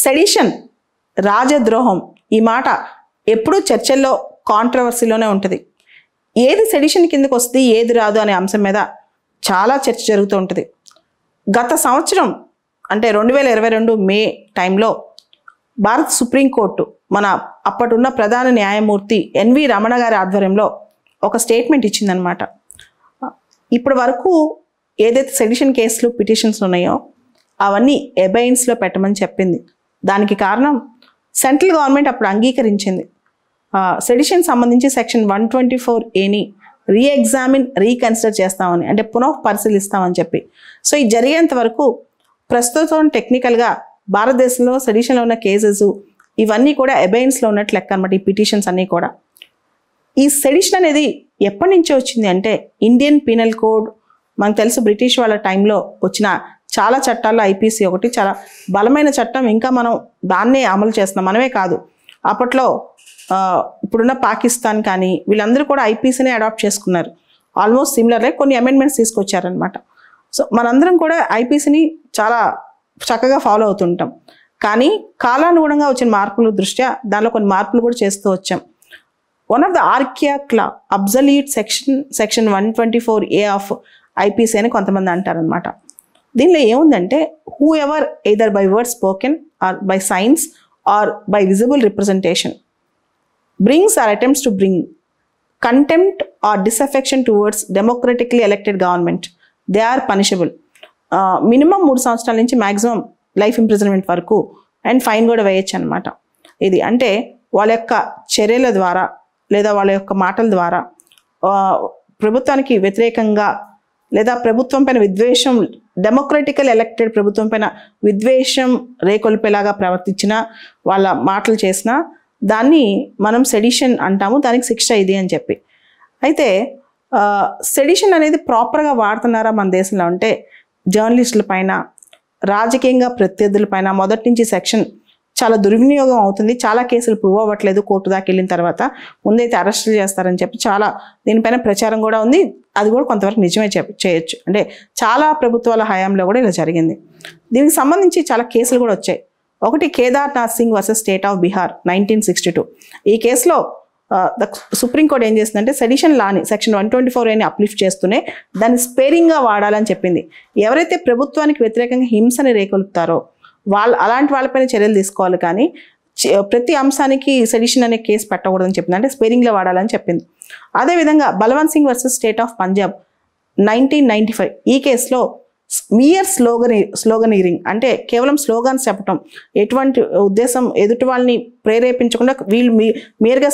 Sedition, రాజద్రోహం, ఈ మాట ఎప్పుడూ చర్చల్లో కాంట్రవర్సీలోనే ఉంటుంది. ఏది సెడిషన్ కిందకు వస్తుంది, ఏది రాదు అనే అంశం మీద చాలా చర్చ జరుగుతూ ఉంటుంది. గత సంవత్సరం అంటే 2022 మే టైంలో భారత సుప్రీంకోర్టు మన అప్పటున్న ప్రధాన న్యాయమూర్తి ఎన్వి రమణ గారి ఆధ్వర్యంలో ఒక స్టేట్మెంట్ ఇచ్చిందనమాట. ఇప్పటి వరకు ఏదైతే సెడిషన్ కేసులు, పిటిషన్స్ ఉన్నాయో అవన్నీ ఎబైన్స్లో పెట్టమని చెప్పింది. దానికి కారణం సెంట్రల్ గవర్నమెంట్ అప్పుడు అంగీకరించింది. సెడిషన్ సంబంధించి సెక్షన్ 124A రీఎగ్జామిన్, రీకన్సిడర్ చేస్తామని, అంటే పునః పరిశీలిస్తామని చెప్పి. సో ఇది జరిగేంత వరకు ప్రస్తుతం టెక్నికల్గా భారతదేశంలో సెడిషన్లో ఉన్న కేసెస్ ఇవన్నీ కూడా ఎబైన్స్లో ఉన్నట్లు లెక్క అనమాట. ఈ పిటిషన్స్ అన్నీ కూడా. ఈ సెడిషన్ అనేది ఎప్పటి నుంచో వచ్చింది అంటే ఇండియన్ పీనల్ కోడ్, మనకు తెలుసు బ్రిటిష్ వాళ్ళ టైంలో వచ్చిన చాలా చట్టాల్లో ఐపీసీ ఒకటి చాలా బలమైన చట్టం. ఇంకా మనం దాన్నే అమలు చేస్తున్నాం. మనమే కాదు, అప్పట్లో ఇప్పుడున్న పాకిస్తాన్ కానీ వీళ్ళందరూ కూడా ఐపీసీనే అడాప్ట్ చేసుకున్నారు. ఆల్మోస్ట్ సిమిలర్లే కొన్ని అమెండ్మెంట్స్ తీసుకొచ్చారనమాట. సో మనందరం కూడా ఐపీసీని చాలా చక్కగా ఫాలో అవుతుంటాం. కానీ కాలానుగుణంగా వచ్చిన మార్పుల దృష్ట్యా దానిలో కొన్ని మార్పులు కూడా చేస్తూ వచ్చాం. One of the archaic law absolute section 124A of IPC అని కొంతమంది అంటారనమాట. దీనిలో ఏముందంటే whoever either by word spoken or by signs or by visible representation brings or attempts to bring contempt or disaffection towards democratically elected government, they are punishable. Minimum 3 సంవత్సరాల నుంచి maximum life imprisonment వరకు and fine కూడా వేయచ్చు అనమాట. ఇది అంటే వాళ్ళ యొక్క చర్యల ద్వారా లేదా వాళ్ళ యొక్క మాటల ద్వారా ప్రభుత్వానికి వ్యతిరేకంగా లేదా ప్రభుత్వం పైన విద్వేషం, డెమోక్రటికల్ ఎలక్టెడ్ ప్రభుత్వం పైన విద్వేషం రేకొల్పేలాగా ప్రవర్తించిన, వాళ్ళ మాటలు చేసిన దాన్ని మనం సెడిషన్ అంటాము. దానికి శిక్ష ఇది అని చెప్పి. అయితే సెడిషన్ అనేది ప్రాపర్గా వాడుతున్నారా మన దేశంలో అంటే జర్నలిస్టుల పైన, రాజకీయంగా ప్రత్యర్థుల పైన మొదటి నుంచి సెక్షన్ చాలా దుర్వినియోగం అవుతుంది. చాలా కేసులు ప్రూవ్ అవ్వట్లేదు. కోర్టు దాకా వెళ్ళిన తర్వాత ముందైతే అరెస్టులు చేస్తారని చెప్పి చాలా దీనిపైన ప్రచారం కూడా ఉంది. అది కూడా కొంతవరకు నిజమే చేయొచ్చు. అంటే చాలా ప్రభుత్వాల హయాంలో కూడా ఇలా జరిగింది. దీనికి సంబంధించి చాలా కేసులు కూడా వచ్చాయి. ఒకటి Kedarnath Singh versus state of Bihar 1962. ఈ కేసులో సుప్రీంకోర్టు ఏం చేస్తుందంటే సెడిషన్ లాని సెక్షన్ 124A అప్లిఫ్ట్ చేస్తూనే దాన్ని స్పేరింగ్గా వాడాలని చెప్పింది. ఎవరైతే ప్రభుత్వానికి వ్యతిరేకంగా హింసని రేకొల్పుతారో అలాంటి వాళ్ళపైన చర్యలు తీసుకోవాలి, కానీ ప్రతి అంశానికి సెడిషన్ అనే కేసు పెట్టకూడదని చెప్పింది. అంటే స్పేరింగ్లో వాడాలని చెప్పింది. అదేవిధంగా Balwant Singh versus state of Punjab 1995. ఈ కేసులో మియర్ స్లోగనీరింగ్ అంటే కేవలం స్లోగాన్స్ చెప్పటం, ఎటువంటి ఉద్దేశం ఎదుటి వాళ్ళని ప్రేరేపించకుండా వీళ్ళు మియర్గా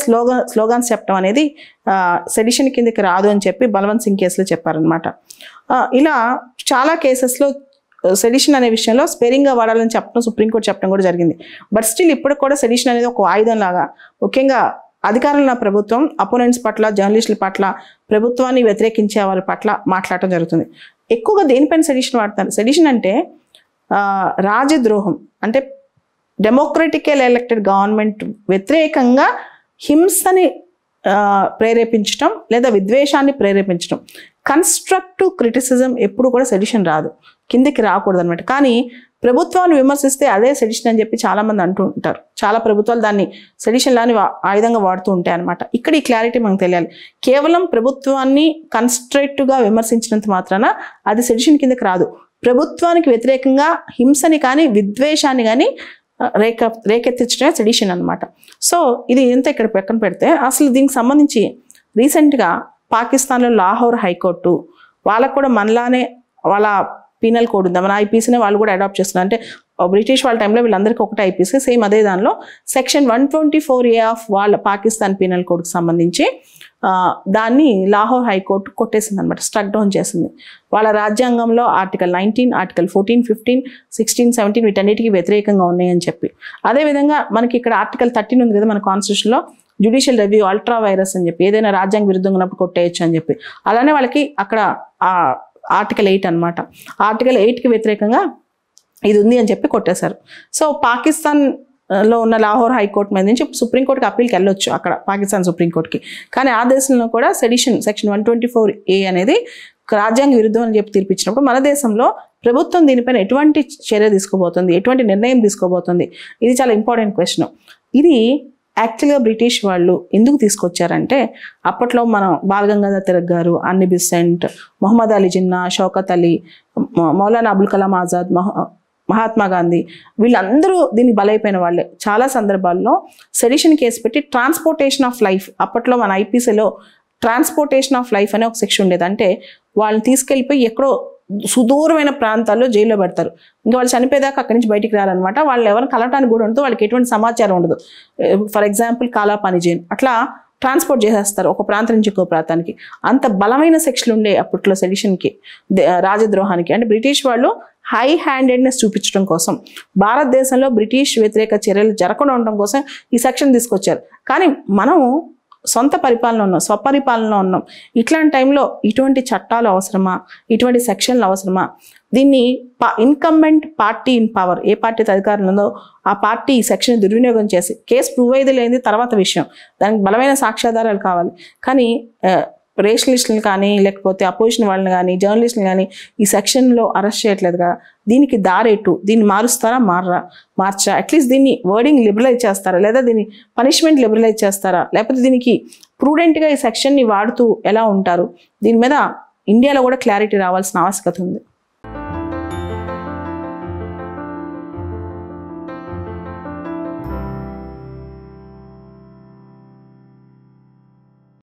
స్లోగాన్స్ చెప్పడం అనేది సెడిషన్ కిందకి రాదు అని చెప్పి బలవంత్ సింగ్ కేసులో చెప్పారనమాట. ఇలా చాలా కేసెస్లో సెడిషన్ అనే విషయంలో స్పేరింగ్గా వాడాలని చెప్పడం సుప్రీంకోర్టు చెప్పడం కూడా జరిగింది. బట్ స్టిల్ ఇప్పుడు కూడా సెడిషన్ అనేది ఒక ఆయుధం లాగా, ముఖ్యంగా అధికారంలో ఉన్న ప్రభుత్వం అపోనెంట్స్ పట్ల, జర్నలిస్టుల పట్ల, ప్రభుత్వాన్ని వ్యతిరేకించే వాళ్ళ పట్ల మాట్లాడటం జరుగుతుంది. ఎక్కువగా దేనిపైన సెడిషన్ వాడతారు? సెడిషన్ అంటే రాజద్రోహం, అంటే డెమోక్రటికల్ ఎలక్టెడ్ గవర్నమెంట్ వ్యతిరేకంగా హింసని ప్రేరేపించడం లేదా విద్వేషాన్ని ప్రేరేపించడం. కన్స్ట్రక్టివ్ క్రిటిసిజం ఎప్పుడు కూడా సెడిషన్ రాదు, కిందకి రాకూడదు అనమాట. కానీ ప్రభుత్వాన్ని విమర్శిస్తే అదే సెడిషన్ అని చెప్పి చాలామంది అంటూ ఉంటారు. చాలా ప్రభుత్వాలు దాన్ని సెడిషన్ లాని ఆయుధంగా వాడుతూ ఉంటాయి అనమాట. ఇక్కడ ఈ క్లారిటీ మనకు తెలియాలి. కేవలం ప్రభుత్వాన్ని కన్స్ట్రక్టివ్గా విమర్శించినంత మాత్రాన అది సెడిషన్ కిందకి రాదు. ప్రభుత్వానికి వ్యతిరేకంగా హింసని కానీ విద్వేషాన్ని కానీ రేకెత్తించడమే సెడిషన్ అనమాట. సో ఇది ఎంత ఇక్కడ పక్కన పెడితే అసలు దీనికి సంబంధించి రీసెంట్గా పాకిస్తాన్లో లాహోర్ హైకోర్టు వాళ్ళకు కూడా మనలానే వాళ్ళ పీనల్ కోడ్ ఉంది, మన ఐపీసీనే వాళ్ళు కూడా అడాప్ట్ చేస్తున్నారు. అంటే బ్రిటిష్ వాళ్ళ టైంలో వీళ్ళందరికీ ఒకటే ఐపీసీ, సేమ్ అదే దానిలో సెక్షన్ 124A ఆఫ్ వాళ్ళ పాకిస్తాన్ పీనల్ కోడ్కి సంబంధించి దాన్ని లాహోర్ హైకోర్టు కొట్టేసింది అనమాట, స్ట్రక్ డౌన్ చేసింది. వాళ్ళ రాజ్యాంగంలో ఆర్టికల్ 19, ఆర్టికల్ 14, 15, 16, 17 వీటన్నిటికీ వ్యతిరేకంగా ఉన్నాయని చెప్పి. అదేవిధంగా మనకి ఇక్కడ ఆర్టికల్ 13 ఉంది కదా మన కాన్స్టిట్యూషన్లో, జ్యుడిషియల్ రివ్యూ అల్ట్రా వైరస్ అని చెప్పి, ఏదైనా రాజ్యాంగ విరుద్ధంగా ఉన్నప్పుడు కొట్టేయచ్చు అని చెప్పి. అలానే వాళ్ళకి అక్కడ ఆర్టికల్ 8 అనమాట, ఆర్టికల్ 8కి వ్యతిరేకంగా ఇది ఉంది అని చెప్పి కొట్టేశారు. సో పాకిస్తాన్లో ఉన్న లాహోర్ హైకోర్టు మీద నుంచి సుప్రీంకోర్టుకి అప్పీల్కి వెళ్ళొచ్చు అక్కడ పాకిస్తాన్ సుప్రీంకోర్టుకి. కానీ ఆ దేశంలో కూడా సెడిషన్ సెక్షన్ 124A అనేది రాజ్యాంగ విరుద్ధం అని చెప్పి తీర్పిచ్చినప్పుడు మన దేశంలో ప్రభుత్వం దీనిపైన ఎటువంటి చర్య తీసుకోబోతుంది, ఎటువంటి నిర్ణయం తీసుకోబోతుంది, ఇది చాలా ఇంపార్టెంట్ క్వశ్చన్. ఇది యాక్చువల్గా బ్రిటిష్ వాళ్ళు ఎందుకు తీసుకొచ్చారంటే, అప్పట్లో మనం బాల్ గంగాధర్ తిలక్ గారు, అన్ని బిసెంట్, మొహమ్మద్ అలీ జిన్నా, షౌకత్ అలీ, మౌలానా అబుల్ కలాం ఆజాద్, మహాత్మా గాంధీ, వీళ్ళందరూ దీనికి బలైపోయిన వాళ్ళే. చాలా సందర్భాల్లో సెడిషన్ కేసు పెట్టి ట్రాన్స్పోర్టేషన్ ఆఫ్ లైఫ్, అప్పట్లో మన ఐపీసీలో ట్రాన్స్పోర్టేషన్ ఆఫ్ లైఫ్ అనే ఒక సెక్షన్ ఉండేది. అంటే వాళ్ళని తీసుకెళ్ళిపోయి ఎక్కడో సుదూరమైన ప్రాంతాల్లో జైల్లో పెడతారు. ఇంకా వాళ్ళు చనిపోయేదాకా అక్కడి నుంచి బయటికి రారనమాట. వాళ్ళు ఎవరిని కలవటానికి కూడా ఉండదు, వాళ్ళకి ఎటువంటి సమాచారం ఉండదు. ఫర్ ఎగ్జాంపుల్ కాలాపాని జైన్, అట్లా ట్రాన్స్పోర్ట్ చేసేస్తారు ఒక ప్రాంతం నుంచి ఇంకో ప్రాంతానికి. అంత బలమైన సెక్షన్లు ఉండే అప్పట్లో సెడిషన్కి, రాజద్రోహానికి. అంటే బ్రిటిష్ వాళ్ళు హై హ్యాండెడ్నెస్ చూపించడం కోసం, భారతదేశంలో బ్రిటిష్ వ్యతిరేక చర్యలు జరగకుండా ఉండడం కోసం ఈ సెక్షన్ తీసుకొచ్చారు. కానీ మనం సొంత పరిపాలన ఉన్నాం, స్వపరిపాలన ఉన్నాం. ఇట్లాంటి టైంలో ఇటువంటి చట్టాలు అవసరమా, ఇటువంటి సెక్షన్లు అవసరమా? దీన్ని incumbent party in power, A party అధికారంలో ఉందో ఆ పార్టీ ఈ సెక్షన్ దుర్వినియోగం చేసి, కేసు ప్రూవ్ అయ్యేది లేనిది తర్వాత విషయం, దానికి బలమైన సాక్ష్యాధారాలు కావాలి. కానీ రేషనలిస్టులు కానీ, లేకపోతే అపోజిషన్ వాళ్ళని కానీ, జర్నలిస్టులు కానీ ఈ సెక్షన్లో అరెస్ట్ చేయట్లేదుగా. దీనికి దారేటు, దీన్ని మారుస్తారా మార్చరా? అట్లీస్ట్ దీన్ని వర్డింగ్ లిబరలైజ్ చేస్తారా, లేదా దీన్ని పనిష్మెంట్ లిబరలైజ్ చేస్తారా, లేకపోతే దీనికి ప్రూడెంట్గా ఈ సెక్షన్ని వాడుతూ ఎలా ఉంటారు? దీని మీద ఇండియాలో కూడా క్లారిటీ రావాల్సిన ఆవశ్యకత ఉంది.